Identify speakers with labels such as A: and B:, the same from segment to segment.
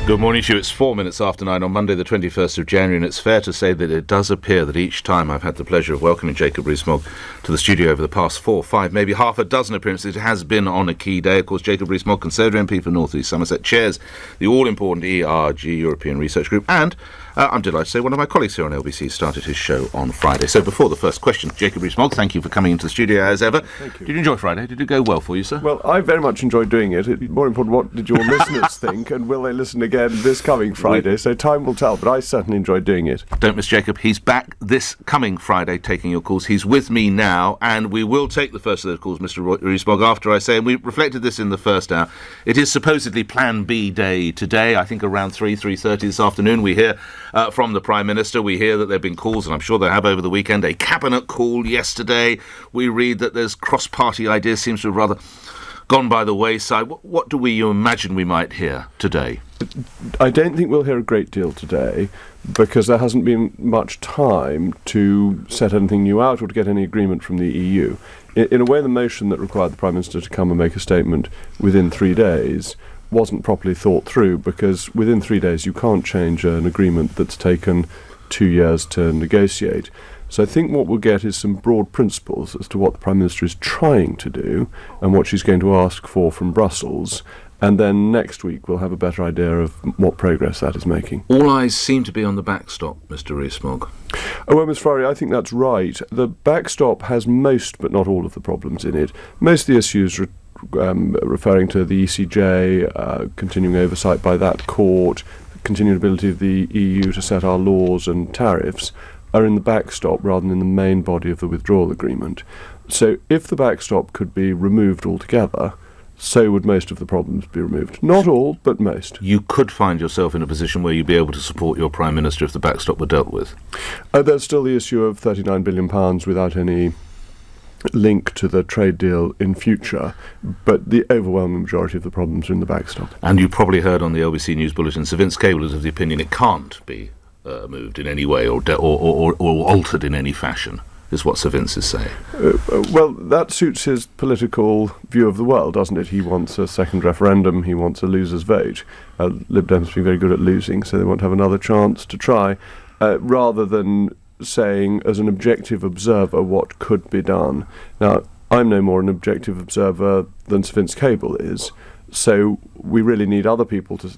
A: Good morning to you. It's 4 minutes after 9 on Monday the 21st of January, and it's fair to say that it does appear that each time I've had the pleasure of welcoming Jacob Rees-Mogg to the studio over the past 4, 5, maybe half a dozen appearances, it has been on a key day. Of course, Jacob Rees-Mogg, Conservative MP for North East Somerset, chairs the all-important ERG, European Research Group, and I'm delighted to say one of my colleagues here on LBC started his show on Friday. So before the first question, Jacob Rees-Mogg, thank you for coming into the studio as ever.
B: Thank you.
A: Did you enjoy Friday? Did it go well for you, sir?
B: Well, I very much enjoyed doing it. It's more important, what did your listeners think, and will they listen again this coming Friday? So time will tell, but I certainly enjoyed doing it.
A: Don't miss Jacob. He's back this coming Friday taking your calls. He's with me now, and we will take the first of those calls, Mr. Rees-Mogg, after I say, and we reflected this in the first hour, it is supposedly Plan B day today. I think around 3:30 this afternoon we hear from the Prime Minister. We hear that there have been calls, and I'm sure there have over the weekend, a cabinet call yesterday. We read that there's cross-party ideas, seems to have rather gone by the wayside. What do we imagine we might hear today?
B: I don't think we'll hear a great deal today, because there hasn't been much time to set anything new out or to get any agreement from the EU. In a way, the motion that required the Prime Minister to come and make a statement within 3 days wasn't properly thought through, because within 3 days you can't change an agreement that's taken 2 years to negotiate. So I think what we'll get is some broad principles as to what the Prime Minister is trying to do and what she's going to ask for from Brussels. And then next week we'll have a better idea of what progress that is making.
A: All eyes seem to be on the backstop, Mr. Rees-Mogg.
B: Oh, well, Ms. Farage, I think that's right. The backstop has most, but not all, of the problems in it. Most of the issues referring to the ECJ, continuing oversight by that court, continued ability of the EU to set our laws and tariffs, are in the backstop rather than in the main body of the withdrawal agreement. So if the backstop could be removed altogether, so would most of the problems be removed. Not all, but most.
A: You could find yourself in a position where you'd be able to support your Prime Minister if the backstop were dealt with.
B: There's still the issue of £39 billion without any link to the trade deal in future, but the overwhelming majority of the problems are in the backstop.
A: And you probably heard on the LBC News Bulletin, Sir Vince Cable is of the opinion it can't be moved in any way or altered in any fashion, is what Sir Vince is saying.
B: Well, that suits his political view of the world, doesn't it? He wants a second referendum, he wants a loser's vote. Lib Dems have been very good at losing, so they want to have another chance to try, rather than saying, as an objective observer, what could be done. Now, I'm no more an objective observer than Sir Vince Cable is, so we really need other people to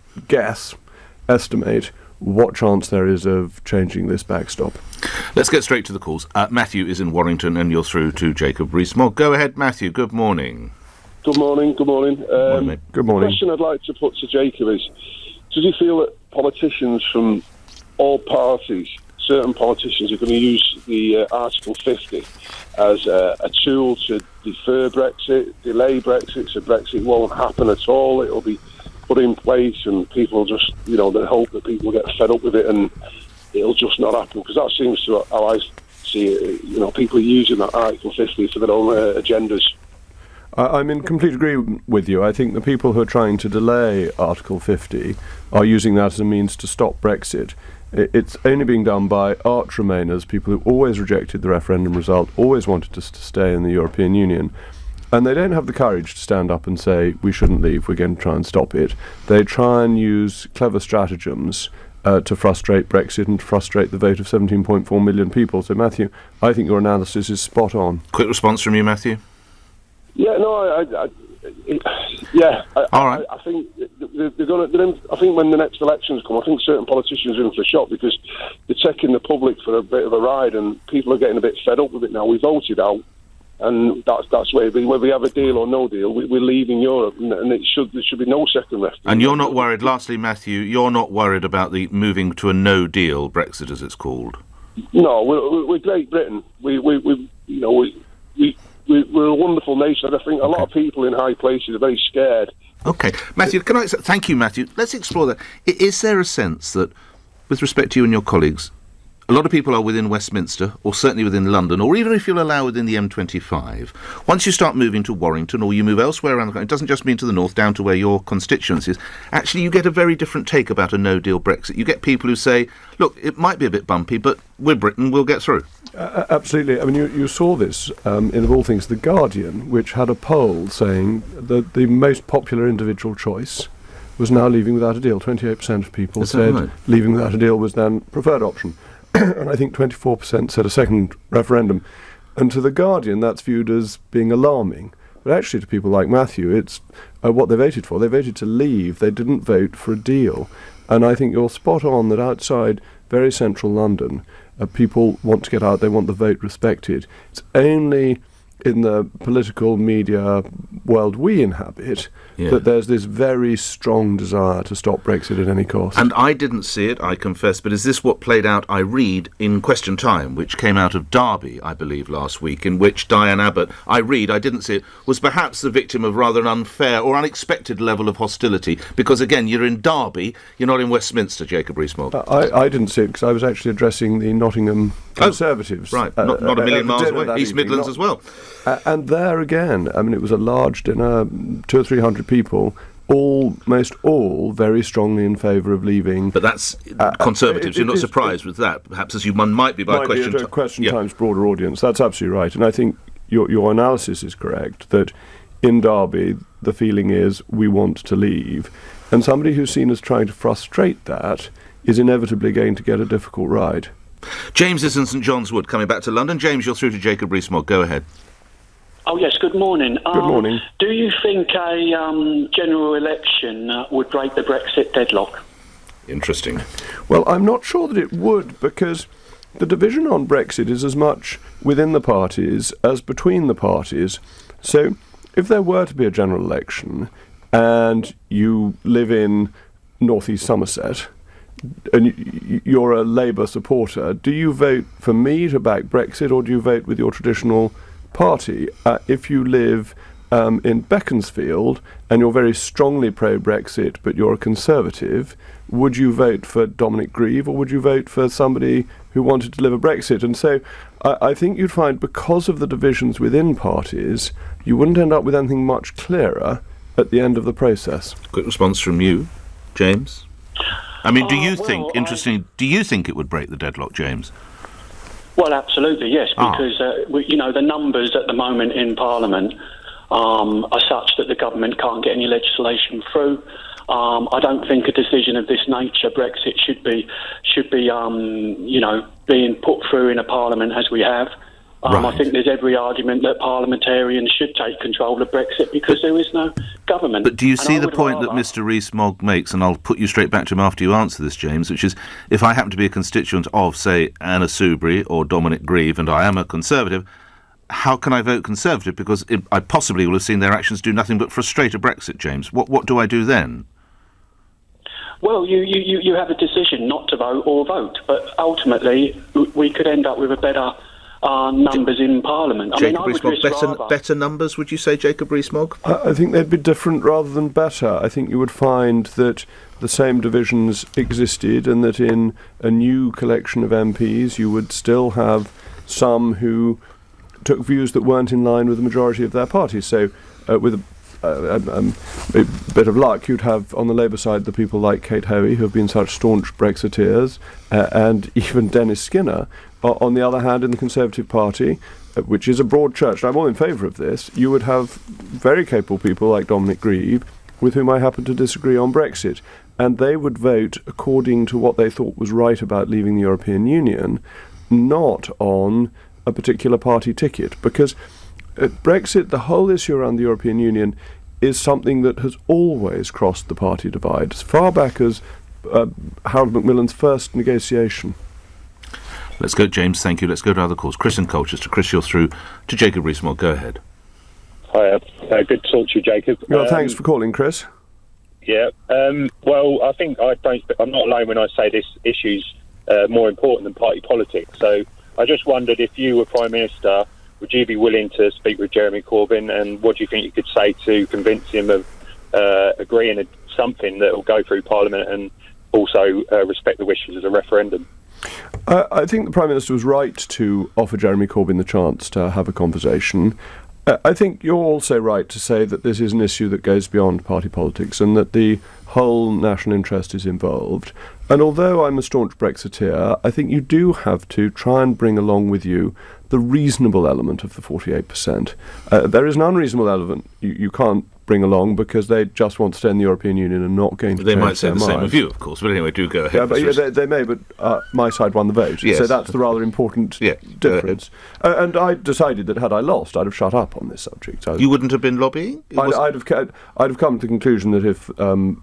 B: estimate what chance there is of changing this backstop.
A: Let's get straight to the calls. Matthew is in Warrington, and you're through to Jacob Rees-Mogg. Go ahead, Matthew. Good morning.
C: Good morning.
B: Good morning.
C: The question I'd like to put to Jacob is, does he feel that politicians from all parties, certain politicians, are going to use the Article 50 as a tool to defer Brexit, delay Brexit, so Brexit won't happen at all? It'll be put in place and people just, they hope that people get fed up with it and it'll just not happen, because that seems to how I see it. People are using that Article 50 for their own agendas.
B: I'm in complete agreement with you. I think the people who are trying to delay Article 50 are using that as a means to stop Brexit. It's only being done by arch Remainers, people who always rejected the referendum result, always wanted us to stay in the European Union. And they don't have the courage to stand up and say, we shouldn't leave, we're going to try and stop it. They try and use clever stratagems to frustrate Brexit and to frustrate the vote of 17.4 million people. So, Matthew, I think your analysis is spot on.
A: Quick response from you, Matthew?
C: Yeah, no,
A: All right.
C: I think they're going to. I think when the next elections come, I think certain politicians are in for a shock, because they're taking the public for a bit of a ride, and people are getting a bit fed up with it now. We voted out, and that's where whether we have a deal or no deal, we're leaving Europe, and there should be no second referendum.
A: And you're not worried, lastly, Matthew, you're not worried about the moving to a no-deal Brexit, as it's called?
C: No, we're Great Britain. We're a wonderful nation. I think a lot of people in high places are very scared.
A: Okay. Matthew, thank you, Matthew. Let's explore that. Is there a sense that, with respect to you and your colleagues, a lot of people are within Westminster, or certainly within London, or even if you'll allow within the M25, once you start moving to Warrington, or you move elsewhere around the country, it doesn't just mean to the north, down to where your constituency is, actually you get a very different take about a no-deal Brexit. You get people who say, look, it might be a bit bumpy, but we're Britain, we'll get through.
B: Absolutely. I mean, you saw this in, of all things, The Guardian, which had a poll saying that the most popular individual choice was now leaving without a deal. 28% of people said leaving without a deal was then preferred option. And I think 24% said a second referendum. And to The Guardian, that's viewed as being alarming. But actually, to people like Matthew, it's what they voted for. They voted to leave. They didn't vote for a deal. And I think you're spot on that outside very central London, people want to get out, they want the vote respected. It's only in the political media world we inhabit that there's this very strong desire to stop Brexit at any cost.
A: And I didn't see it, I confess, but is this what played out, I read, in Question Time, which came out of Derby, I believe, last week, in which Diane Abbott, I didn't see it, was perhaps the victim of rather an unfair or unexpected level of hostility, because, again, you're in Derby, you're not in Westminster, Jacob Rees-Mogg.
B: I didn't see it because I was actually addressing the Nottingham Conservatives.
A: Right, not a million miles away, East Midlands as well.
B: And there again, I mean, it was a large dinner, 200 or 300 people, almost all very strongly in favour of leaving.
A: But that's Conservatives. You're not surprised with that, perhaps as one might be by
B: Question Time's broader audience. That's absolutely right. And I think your analysis is correct, that in Derby, the feeling is we want to leave. And somebody who's seen as trying to frustrate that is inevitably going to get a difficult ride.
A: James is in St John's Wood, coming back to London. James, you're through to Jacob Rees-Mogg. Go ahead.
D: Oh, yes, good morning.
B: Good morning.
D: Do you think a general election would break the Brexit deadlock?
A: Interesting.
B: Well, I'm not sure that it would, because the division on Brexit is as much within the parties as between the parties. So if there were to be a general election and you live in North East Somerset and you're a Labour supporter, do you vote for me to back Brexit, or do you vote with your traditional party? If you live in Beaconsfield and you're very strongly pro-Brexit but you're a Conservative, would you vote for Dominic Grieve, or would you vote for somebody who wanted to deliver Brexit? And so I think you'd find, because of the divisions within parties, you wouldn't end up with anything much clearer at the end of the process.
A: Quick response from you, James. I mean, do you think it would break the deadlock, James?
D: Well, absolutely, yes, because the numbers at the moment in Parliament are such that the government can't get any legislation through. I don't think a decision of this nature, Brexit, should be being put through in a Parliament as we have.
A: Right.
D: I think there's every argument that parliamentarians should take control of Brexit because there is no government.
A: But do you see the point that Mr Rees-Mogg makes, and I'll put you straight back to him after you answer this, James, which is, if I happen to be a constituent of, say, Anna Soubry or Dominic Grieve, and I am a Conservative, how can I vote Conservative? Because I possibly will have seen their actions do nothing but frustrate a Brexit, James. What do I do then?
D: Well, you have a decision not to vote or vote, but ultimately we could end up with a better numbers in Parliament.
A: Jacob Rees-Mogg, better numbers, would you say, Jacob Rees-Mogg?
B: I think they'd be different rather than better. I think you would find that the same divisions existed, and that in a new collection of MPs you would still have some who took views that weren't in line with the majority of their party. So with a bit of luck, you'd have on the Labour side the people like Kate Hoey, who have been such staunch Brexiteers, and even Dennis Skinner. On the other hand, in the Conservative Party, which is a broad church, and I'm all in favour of this, you would have very capable people like Dominic Grieve, with whom I happen to disagree on Brexit, and they would vote according to what they thought was right about leaving the European Union, not on a particular party ticket, because Brexit, the whole issue around the European Union, is something that has always crossed the party divide, as far back as Harold Macmillan's first negotiation.
A: Let's go, James, thank you. Let's go to other calls. Chris in Colchester. Chris, you're through to Jacob Rees-Mogg. Go ahead.
E: Hi, good to talk to you, Jacob.
B: Well, thanks for calling, Chris.
E: Yeah, well, I think I'm not alone when I say this issue's more important than party politics. So I just wondered, if you were Prime Minister, would you be willing to speak with Jeremy Corbyn, and what do you think you could say to convince him of agreeing something that will go through Parliament and also respect the wishes of the referendum?
B: I think the Prime Minister was right to offer Jeremy Corbyn the chance to have a conversation. I think you're also right to say that this is an issue that goes beyond party politics and that the whole national interest is involved. And although I'm a staunch Brexiteer, I think you do have to try and bring along with you the reasonable element of the 48%. There is an unreasonable element you can't bring along because they just want to stay in the European Union and not going to
A: They
B: change
A: might say
B: their
A: the same
B: mind.
A: of you, of course, but anyway, do go ahead.
B: Yeah, but they may, but my side won the vote.
A: Yes.
B: So that's the rather important difference. And I decided that had I lost, I'd have shut up on this subject.
A: You wouldn't have been lobbying?
B: I'd have come to the conclusion that if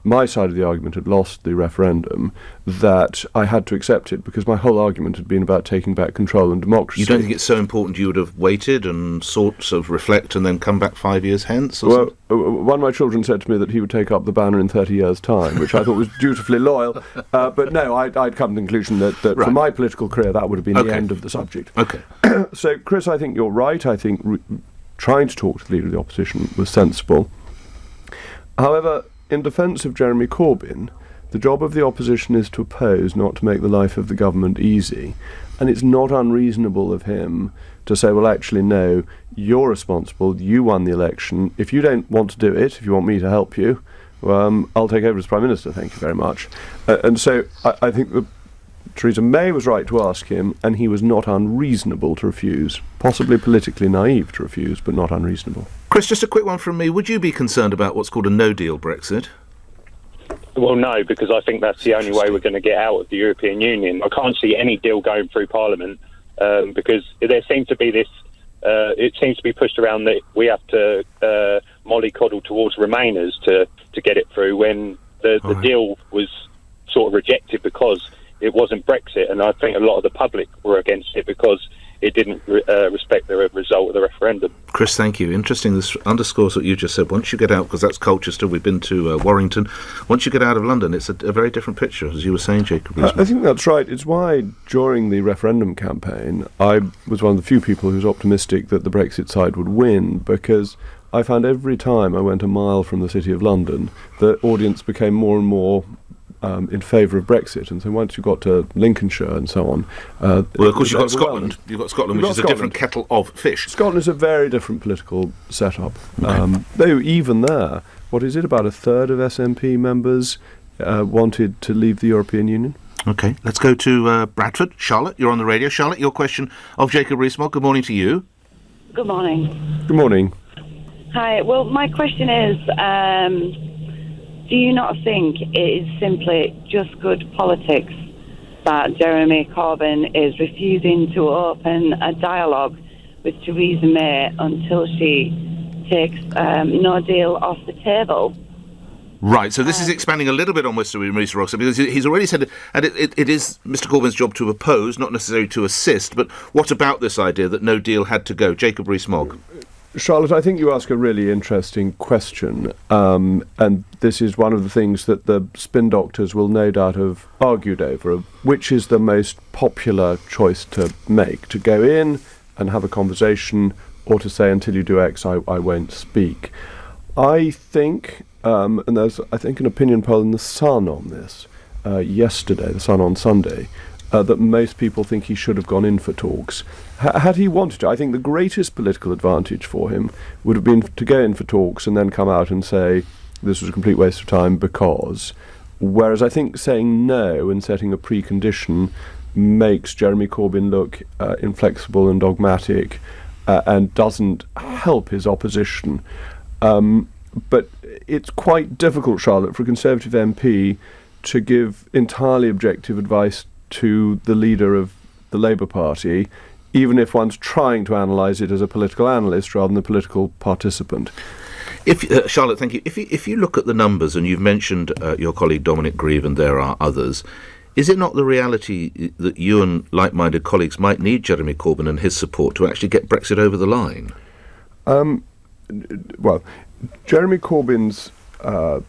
B: my side of the argument had lost the referendum, that I had to accept it because my whole argument had been about taking back control and democracy.
A: You don't think it's so important you would have waited and sort of reflect and then come back 5 years hence? Or
B: well, one of my children said to me that he would take up the banner in 30 years' time, which I thought was dutifully loyal. But no, I'd come to the conclusion that for my political career, that would have been the end of the subject.
A: Okay.
B: So, Chris, I think you're right. I think trying to talk to the Leader of the Opposition was sensible. However, in defence of Jeremy Corbyn, the job of the opposition is to oppose, not to make the life of the government easy. And it's not unreasonable of him to say, well, actually, no, you're responsible, you won the election. If you don't want to do it, if you want me to help you, I'll take over as Prime Minister, thank you very much. And so I think that Theresa May was right to ask him, and he was not unreasonable to refuse. Possibly politically naive to refuse, but not unreasonable.
A: Chris, just a quick one from me. Would you be concerned about what's called a no-deal Brexit?
E: Well, no, because I think that's the only way we're going to get out of the European Union. I can't see any deal going through Parliament because there seems to be this. It seems to be pushed around that we have to mollycoddle towards Remainers to get it through when the deal was sort of rejected because it wasn't Brexit, and I think a lot of the public were against it because it didn't respect the result of the referendum.
A: Chris, thank you. Interesting. This underscores what you just said. Once you get out, because that's Colchester, we've been to Warrington. Once you get out of London, it's a very different picture, as you were saying, Jacob Rees-Mogg.
B: I think that's right. It's why during the referendum campaign, I was one of the few people who was optimistic that the Brexit side would win, because I found every time I went a mile from the City of London, the audience became more and more in favour of Brexit, and so once you got to Lincolnshire and so on,
A: well, of course, you've got Scotland. You've got Scotland, which is a different kettle of fish.
B: Scotland is a very different political setup.
A: Okay.
B: Though even there, what is it? About a third of SNP members wanted to leave the European Union.
A: Okay, let's go to Bradford. Charlotte, you're on the radio. Charlotte, your question of Jacob Rees-Mogg. Good morning to you.
F: Good morning.
B: Good morning.
F: Hi. Well, my question is, do you not think it is simply just good politics that Jeremy Corbyn is refusing to open a dialogue with Theresa May until she takes no deal off the table?
A: Right, so this is expanding a little bit on Mr. Rees-Mogg, because he's already said, and it is Mr. Corbyn's job to oppose, not necessarily to assist, but what about this idea that no deal had to go? Jacob Rees-Mogg.
B: Charlotte, I think you ask a really interesting question, and this is one of the things that the spin doctors will no doubt have argued over, which is the most popular choice to make, to go in and have a conversation, or to say, until you do X, I won't speak. I think, and there's, I think, an opinion poll in The Sun on this yesterday, The Sun on Sunday, that most people think he should have gone in for talks. Had he wanted to, I think the greatest political advantage for him would have been to go in for talks and then come out and say this was a complete waste of time because, whereas I think saying no and setting a precondition makes Jeremy Corbyn look inflexible and dogmatic and doesn't help his opposition. But it's quite difficult, Charlotte, for a Conservative MP to give entirely objective advice to the leader of the Labour Party, even if one's trying to analyse it as a political analyst rather than a political participant.
A: Charlotte, thank you. If you look at the numbers, and you've mentioned your colleague Dominic Grieve, and there are others, is it not the reality that you and like-minded colleagues might need Jeremy Corbyn and his support to actually get Brexit over the line?
B: Well, Jeremy Corbyn's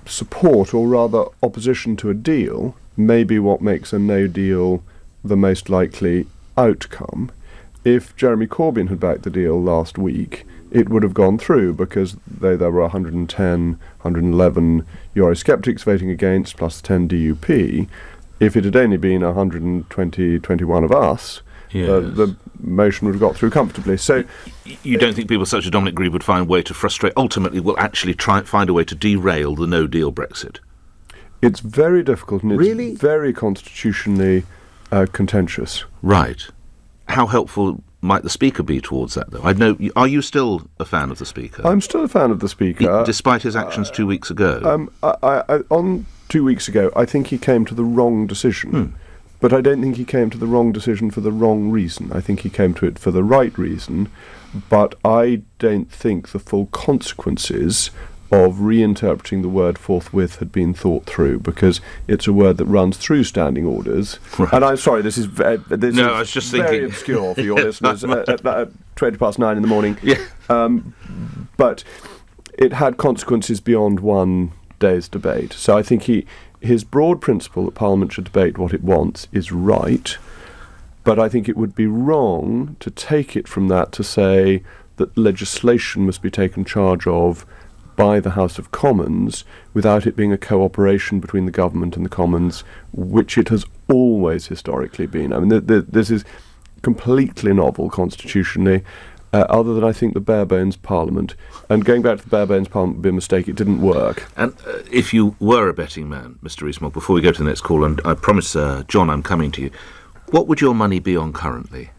B: support, or rather opposition to a deal, may be what makes a no deal the most likely outcome. If Jeremy Corbyn had backed the deal last week, it would have gone through, because though there were 110, 111 Eurosceptics voting against, plus 10 DUP, if it had only been 120, 21 of us, the motion would have got through comfortably. So,
A: you don't think people such as Dominic Grieve would find a way to frustrate, ultimately will actually find a way to derail the no-deal Brexit?
B: It's very difficult, and it's
A: Really?
B: very constitutionally contentious.
A: Right. How helpful might the Speaker be towards that, though? I know. Are you still a fan of the Speaker?
B: I'm still a fan of the Speaker.
A: Despite his actions 2 weeks ago?
B: On 2 weeks ago, I think he came to the wrong decision. But I don't think he came to the wrong decision for the wrong reason. I think he came to it for the right reason. But I don't think the full consequences of reinterpreting the word forthwith had been thought through, because it's a word that runs through standing orders.
A: Right.
B: And I'm sorry, this is very
A: thinking.
B: obscure for your listeners at 20 past 9 in the morning.
A: Yeah.
B: But it had consequences beyond one day's debate. So I think his broad principle that Parliament should debate what it wants is right, but I think it would be wrong to take it from that to say that legislation must be taken charge of by the House of Commons without it being a cooperation between the government and the Commons, which it has always historically been. I mean, this is completely novel constitutionally, other than I think the bare bones Parliament. And going back to the bare bones Parliament would be a mistake. It didn't work.
A: And if you were a betting man, Mr. Rees-Mogg, before we go to the next call, and I promise, John, I'm coming to you, what would your money be on currently?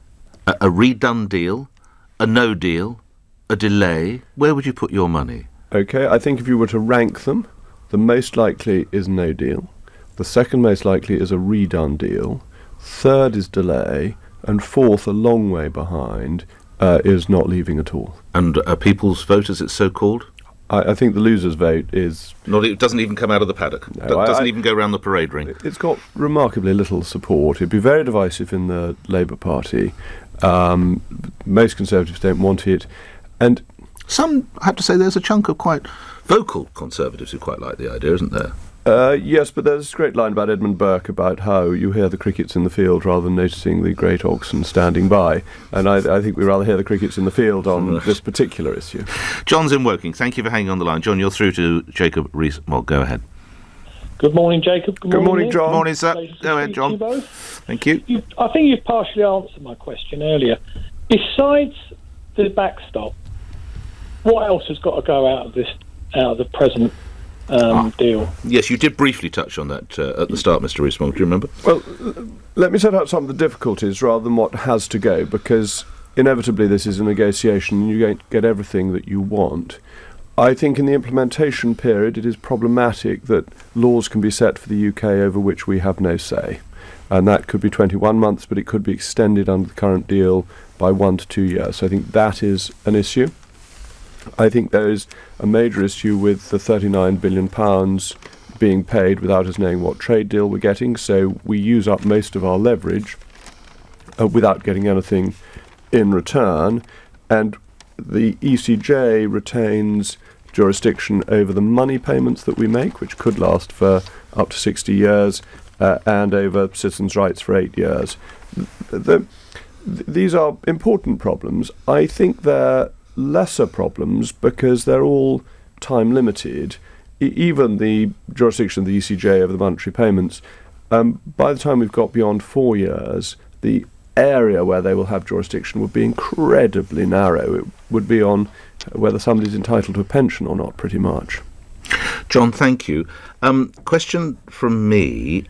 A: A redone deal? A no deal? A delay? Where would you put your money?
B: Okay, I think if you were to rank them, the most likely is no deal. The second most likely is a redone deal. Third is delay. And fourth, a long way behind, is not leaving at all.
A: And a people's vote, as it's so called?
B: I think the loser's vote is...
A: It doesn't even come out of the paddock.
B: No,
A: doesn't even go round the parade ring.
B: It's got remarkably little support. It'd be very divisive in the Labour Party. Most Conservatives don't want it. And
A: some, I have to say, there's a chunk of quite vocal Conservatives who quite like the idea, isn't there?
B: Yes, but there's a great line about Edmund Burke about how you hear the crickets in the field rather than noticing the great oxen standing by. And I think we rather hear the crickets in the field on this particular issue.
A: John's in Woking. Thank you for hanging on the line. John, you're through to Jacob Rees-Mogg. Go ahead.
G: Good morning, Jacob.
B: Good morning, John.
A: Good morning, sir. Go ahead, John. Thank you.
G: I think you've partially answered my question earlier. Besides the backstop, what else has got to go out of the present deal?
A: Yes, you did briefly touch on that at the start, Mr. Rees-Mogg. Do you remember?
B: Well, let me set out some of the difficulties rather than what has to go, because inevitably this is a negotiation and you don't get everything that you want. I think in the implementation period it is problematic that laws can be set for the UK over which we have no say. And that could be 21 months, but it could be extended under the current deal by 1 to 2 years. So I think that is an issue. I think there is a major issue with the £39 billion being paid without us knowing what trade deal we're getting, so we use up most of our leverage without getting anything in return, and the ECJ retains jurisdiction over the money payments that we make, which could last for up to 60 years, and over citizens' rights for 8 years. These are important problems. I think they're lesser problems because they're all time limited. Even the jurisdiction of the ECJ over the monetary payments, by the time we've got beyond 4 years, the area where they will have jurisdiction would be incredibly narrow. It would be on whether somebody's entitled to a pension or not, pretty much.
A: John, thank you. Question from me.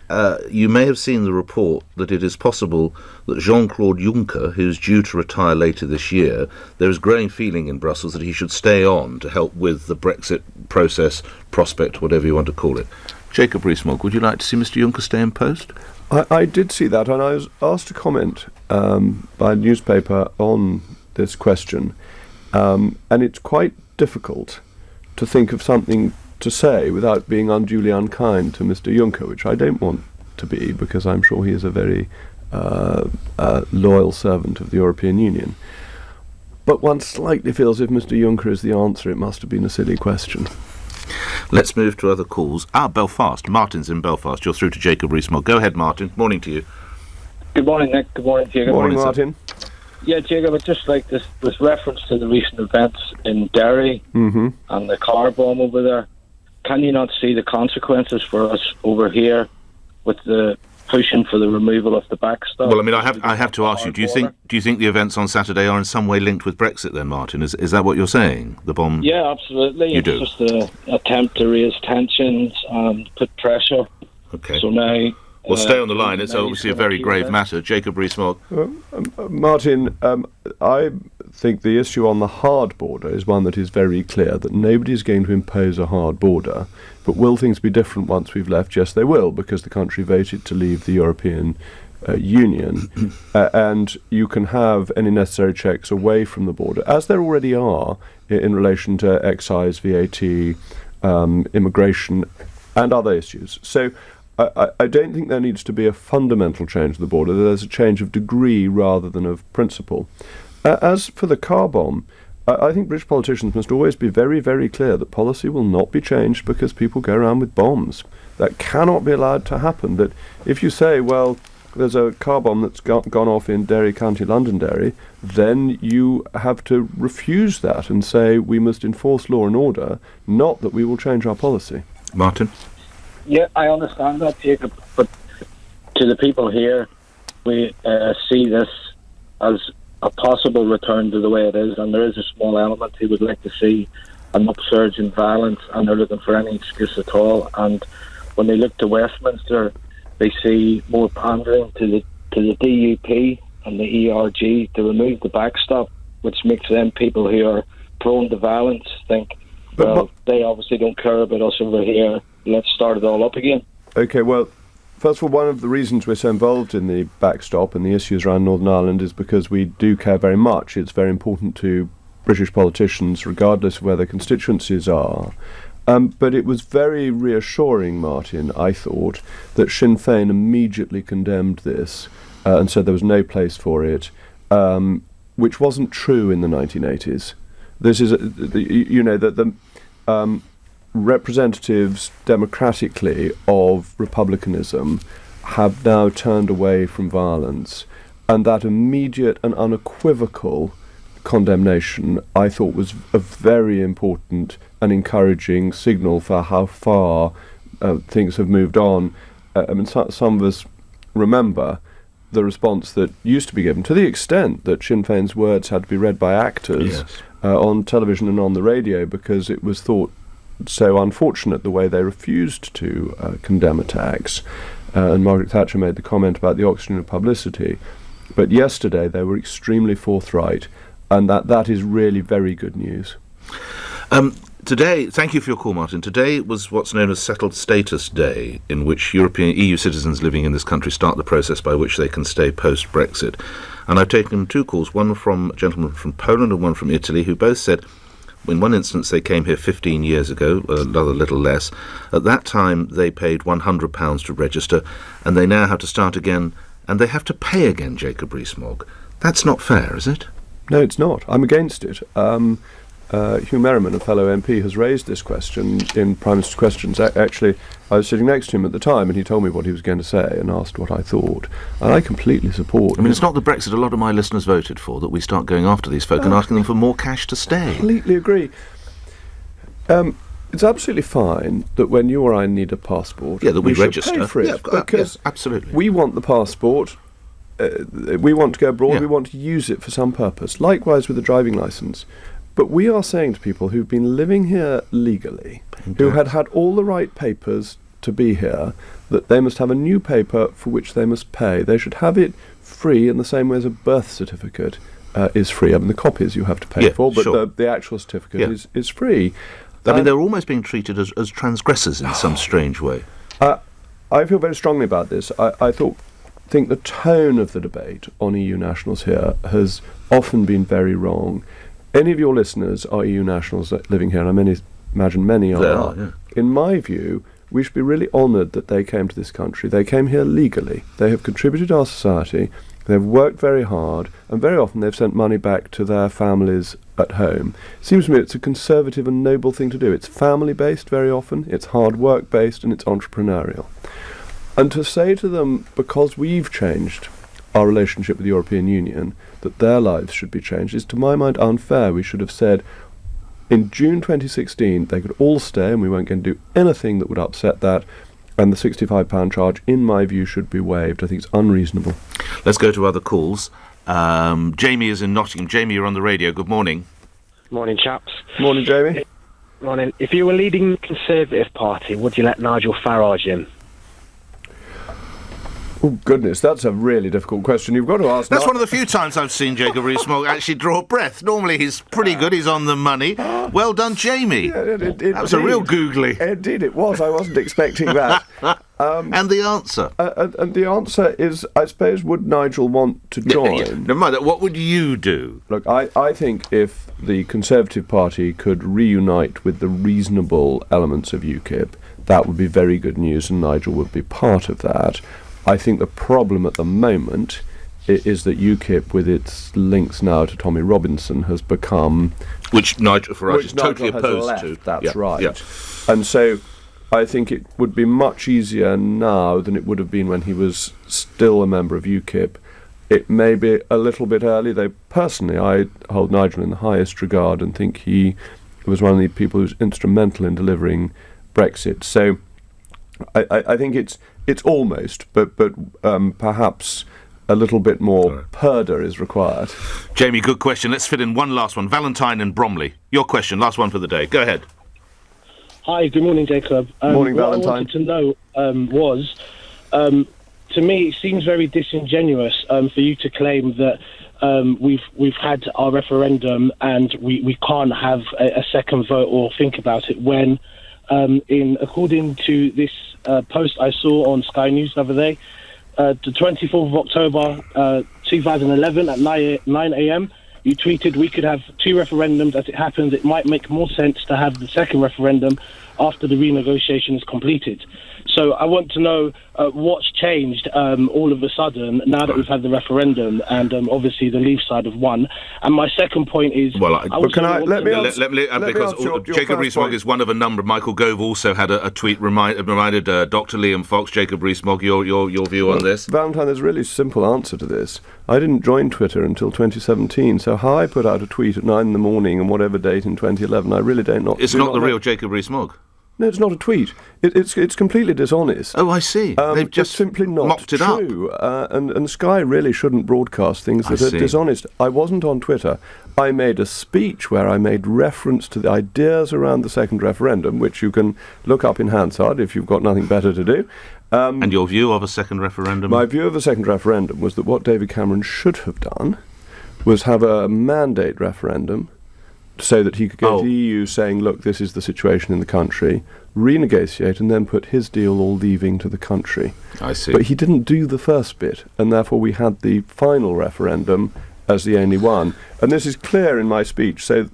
A: You may have seen the report that it is possible that Jean-Claude Juncker, who's due to retire later this year, there is growing feeling in Brussels that he should stay on to help with the Brexit process, prospect, whatever you want to call it. Jacob Rees-Mogg, would you like to see Mr. Juncker stay in post?
B: I did see that, and I was asked to comment by a newspaper on this question, and it's quite difficult to think of something to say without being unduly unkind to Mr. Juncker, which I don't want to be, because I'm sure he is a very loyal servant of the European Union. But one slightly feels if Mr. Juncker is the answer, it must have been a silly question.
A: Let's move to other calls. Belfast. Martin's in Belfast. You're through to Jacob Rees-Mogg. Go ahead, Martin. Morning to you.
H: Good morning, Nick. Good morning to you. Good
B: morning, Martin.
H: Yeah, Jacob, I'd just like this with reference to the recent events in Derry and the car bomb over there. Can you not see the consequences for us over here with the pushing for the removal of the backstop.
A: Well, I mean, I have to ask you, do you think the events on Saturday are in some way linked with Brexit then, Martin? Is that what you're saying? The bomb?
H: Yeah, absolutely.
A: You do?
H: It's just an attempt to raise tensions and put pressure.
A: Okay.
H: So now...
A: Well, stay on the line. It's obviously a very grave matter. Jacob Rees-Mogg.
B: Martin, I think the issue on the hard border is one that is very clear, that nobody is going to impose a hard border. But will things be different once we've left? Yes, they will, because the country voted to leave the European Union. And you can have any necessary checks away from the border, as there already are in relation to excise, VAT, immigration, and other issues. So I don't think there needs to be a fundamental change of the border. There's a change of degree rather than of principle. As for the car bomb, I think British politicians must always be very, very clear that policy will not be changed because people go around with bombs. That cannot be allowed to happen. That if you say, well, there's a car bomb that's gone off in Derry County, Londonderry, then you have to refuse that and say we must enforce law and order, not that we will change our policy.
A: Martin?
H: Yeah, I understand that, Jacob, but to the people here, we see this as a possible return to the way it is, and there is a small element who would like to see an upsurge in violence, and they're looking for any excuse at all. And when they look to Westminster, they see more pandering to the DUP and the ERG to remove the backstop, which makes them people who are prone to violence think, well, they obviously don't care about us over here. Let's start it all up again.
B: Okay, well, first of all, one of the reasons we're so involved in the backstop and the issues around Northern Ireland is because we do care very much. It's very important to British politicians, regardless of where their constituencies are. But it was very reassuring, Martin, I thought, that Sinn Féin immediately condemned this and said there was no place for it, which wasn't true in the 1980s. This is, the representatives democratically of republicanism have now turned away from violence, and that immediate and unequivocal condemnation, I thought, was a very important and encouraging signal for how far things have moved on. Some of us remember the response that used to be given, to the extent that Sinn Féin's words had to be read by actors on television and on the radio, because it was thought so unfortunate the way they refused to condemn attacks. And Margaret Thatcher made the comment about the oxygen of publicity. But yesterday they were extremely forthright, and that is really very good news.
A: Today, thank you for your call, Martin. Today was what's known as Settled Status Day, in which EU citizens living in this country start the process by which they can stay post-Brexit. And I've taken two calls, one from a gentleman from Poland and one from Italy, who both said, in one instance they came here 15 years ago, another little less. At that time they paid £100 to register, and they now have to start again, and they have to pay again, Jacob Rees-Mogg. That's not fair, is it?
B: No, it's not. I'm against it. Hugh Merriman, a fellow MP, has raised this question in Prime Minister's Questions. Actually, I was sitting next to him at the time, and he told me what he was going to say and asked what I thought. And I completely support.
A: I mean, it's not the Brexit a lot of my listeners voted for, that we start going after these folk and asking them for more cash to stay.
B: Completely agree. It's absolutely fine that when you or I need a passport,
A: that we register.
B: Pay for it, because
A: absolutely.
B: We want the passport. We want to go abroad. We want to use it for some purpose. Likewise with the driving licence. But we are saying to people who've been living here legally, who had all the right papers to be here, that they must have a new paper for which they must pay. They should have it free in the same way as a birth certificate is free. I mean, the copies you have to pay for, but the actual certificate is free.
A: I mean, they're almost being treated as transgressors in some strange way.
B: I feel very strongly about this. I think the tone of the debate on EU nationals here has often been very wrong. Any of your listeners are EU nationals living here, and I imagine many are. In my view, we should be really honoured that they came to this country. They came here legally. They have contributed to our society. They've worked very hard, and very often they've sent money back to their families at home. It seems to me it's a conservative and noble thing to do. It's family-based very often, it's hard work-based, and it's entrepreneurial. And to say to them, because we've changed our relationship with the European Union, that their lives should be changed, is to my mind unfair. We should have said, in June 2016, they could all stay and we weren't going to do anything that would upset that. And the £65 charge, in my view, should be waived. I think it's unreasonable.
A: Let's go to other calls. Jamie is in Nottingham. Jamie, you're on the radio. Good morning.
I: Morning, chaps.
B: Morning, Jamie.
I: Morning. If you were leading the Conservative Party, would you let Nigel Farage in?
B: Oh, goodness, that's a really difficult question. You've got to ask...
A: That's one of the few times I've seen Jacob Rees-Mogg actually draw a breath. Normally he's pretty good, he's on the money. Well done, Jamie.
B: Yeah,
A: that was a real googly.
B: Indeed, it was. I wasn't expecting that.
A: And the answer?
B: And the answer is, I suppose, would Nigel want to join?
A: Never mind that. What would you do?
B: Look, I think if the Conservative Party could reunite with the reasonable elements of UKIP, that would be very good news, and Nigel would be part of that. I think the problem at the moment is that UKIP, with its links now to Tommy Robinson, has become...
A: Which Nigel Farage is totally opposed to.
B: That's right. Yeah. And so I think it would be much easier now than it would have been when he was still a member of UKIP. It may be a little bit early, though personally I hold Nigel in the highest regard and think he was one of the people who's instrumental in delivering Brexit. So I think it's almost, but perhaps a little bit more purdah is required.
A: Jamie, good question. Let's fit in one last one. Valentine and Bromley. Your question, last one for the day. Go ahead.
J: Hi, good morning, Jacob.
B: Morning,
J: what
B: Valentine.
J: I wanted to know was, to me, it seems very disingenuous for you to claim that we've had our referendum and we can't have a second vote or think about it when, according to this post I saw on Sky News the other day, the 24th of October 2011 at 9 a.m, you tweeted we could have two referendums. As it happens, it might make more sense to have the second referendum after the renegotiation is completed. So I want to know what's changed all of a sudden now that we've had the referendum and obviously the Leave side have won. And my second point is...
A: because Jacob Rees-Mogg is one of a number. Michael Gove also had a tweet reminded Dr. Liam Fox, Jacob Rees-Mogg, your view on this.
B: Valentine, there's a really simple answer to this. I didn't join Twitter until 2017, so how I put out a tweet at 9 in the morning on whatever date in 2011, I really don't know.
A: It's not the real Jacob Rees-Mogg.
B: No, it's not a tweet. It's completely dishonest.
A: Oh, I see. They've just
B: simply not
A: mocked it
B: true. And Sky really shouldn't broadcast things that are dishonest. I wasn't on Twitter. I made a speech where I made reference to the ideas around the second referendum, which you can look up in Hansard if you've got nothing better to do.
A: And your view of a second referendum?
B: My view of a second referendum was that what David Cameron should have done was have a mandate referendum so that he could go to the EU saying, look, this is the situation in the country, renegotiate, and then put his deal all leaving to the country.
A: I see.
B: But he didn't do the first bit, and therefore we had the final referendum as the only one. And this is clear in my speech, so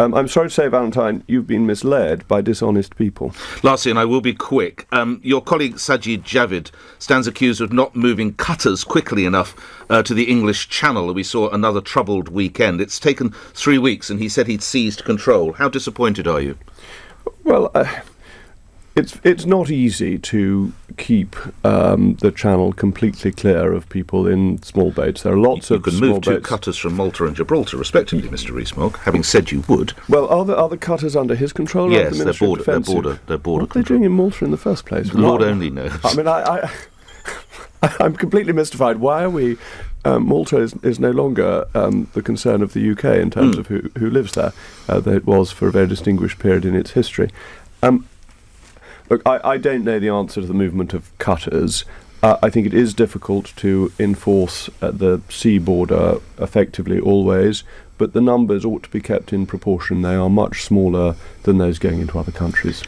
B: I'm sorry to say, Valentine, you've been misled by dishonest people.
A: Lastly, and I will be quick, your colleague Sajid Javid stands accused of not moving cutters quickly enough to the English Channel. We saw another troubled weekend. It's taken 3 weeks, and he said he'd seized control. How disappointed are you?
B: Well, it's not easy to keep the channel completely clear of people in small boats. There are lots of small boats. You can move two
A: cutters from Malta and Gibraltar, respectively, Mr. Rees-Mogg, having said you would.
B: Well, are the cutters under his control?
A: Yes,
B: they're border
A: control.
B: What are they doing in Malta in the first place?
A: Lord only knows.
B: I mean, I'm completely mystified. Why are we... Malta is no longer the concern of the UK in terms of who lives there, though it was for a very distinguished period in its history. Look, I don't know the answer to the movement of cutters. I think it is difficult to enforce the sea border effectively always, but the numbers ought to be kept in proportion. They are much smaller than those going into other countries.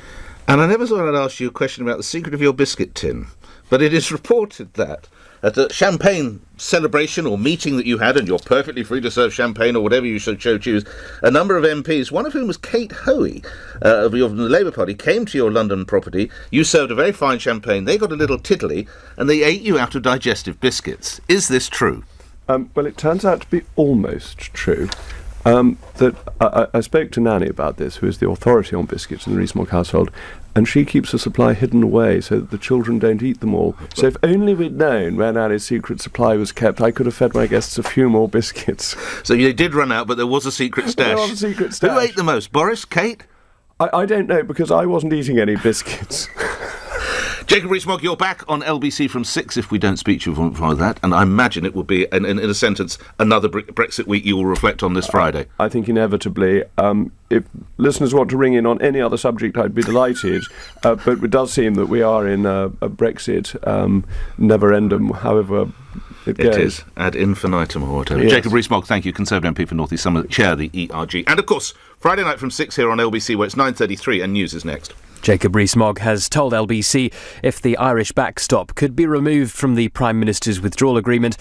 A: And I never thought I'd ask you a question about the secret of your biscuit tin, but it is reported that at a champagne celebration or meeting that you had, and you're perfectly free to serve champagne or whatever you so choose, a number of MPs, one of whom was Kate Hoey of the Labour Party, came to your London property. You served a very fine champagne. They got a little tiddly, and they ate you out of digestive biscuits. Is this true?
B: Well, it turns out to be almost true. That I spoke to Nanny about this, who is the authority on biscuits in the Rees-Mogg household, and she keeps a supply hidden away so that the children don't eat them all. So if only we'd known where Nanny's secret supply was kept, I could have fed my guests a few more biscuits.
A: So you did run out, but there was a secret stash.
B: There was a secret stash.
A: Who ate the most, Boris, Kate?
B: I don't know, because I wasn't eating any biscuits.
A: Jacob Rees-Mogg, you're back on LBC from 6 if we don't speak to you before that, and I imagine it will be, in a sentence, another Brexit week you will reflect on this Friday.
B: I think inevitably. If listeners want to ring in on any other subject, I'd be delighted, but it does seem that we are in a Brexit never-endum, however it goes.
A: It is, ad infinitum or whatever.
B: Yes.
A: Jacob Rees-Mogg, thank you, Conservative MP for North East Somerset, chair of the ERG. And, of course, Friday night from 6 here on LBC, where it's 9:33 and news is next.
K: Jacob Rees-Mogg has told LBC if the Irish backstop could be removed from the Prime Minister's withdrawal agreement,